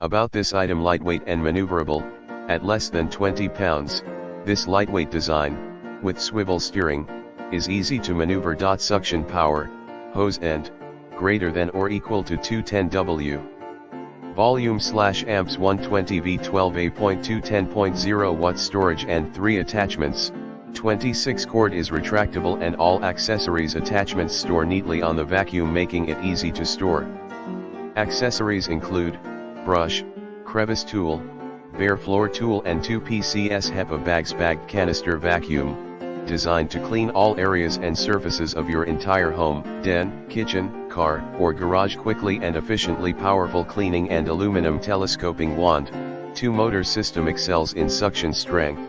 About this item: lightweight and maneuverable, at less than 20 pounds, this lightweight design, with swivel steering, is easy to maneuver. Suction power, hose end, greater than or equal to 210 W. Volume/amps 120 V 12A.2 10.0 watt storage and 3 attachments. 26 cord is retractable and all accessories attachments store neatly on the vacuum, making it easy to store. Accessories include brush, crevice tool, bare floor tool and 2 PCS HEPA bags. Bagged canister vacuum, designed to clean all areas and surfaces of your entire home, den, kitchen, car, or garage quickly and efficiently. Powerful cleaning and aluminum telescoping wand. 2 motor system excels in suction strength.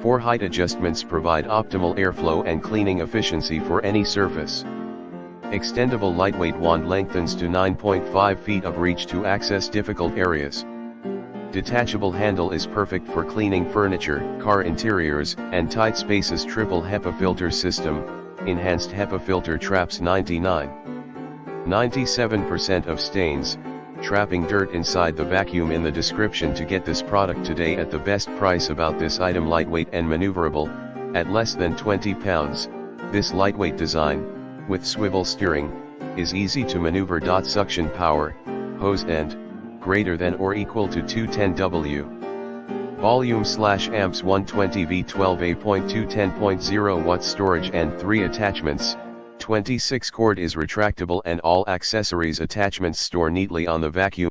4 height adjustments provide optimal airflow and cleaning efficiency for any surface. Extendable lightweight wand lengthens to 9.5 feet of reach to access difficult areas. Detachable handle is perfect for cleaning furniture, car interiors, and tight spaces. Triple HEPA filter system, enhanced HEPA filter traps 97% of stains, trapping dirt inside the vacuum. In the description to get this product today at the best price. About this item: lightweight and maneuverable, at less than 20 pounds, this lightweight design, with swivel steering, is easy to maneuver. Suction power, hose end, greater than or equal to 210 W. Volume/amps 120 V 12A.2 10.0 watt storage and 3 attachments. 26 cord is retractable and all accessories attachments store neatly on the vacuum.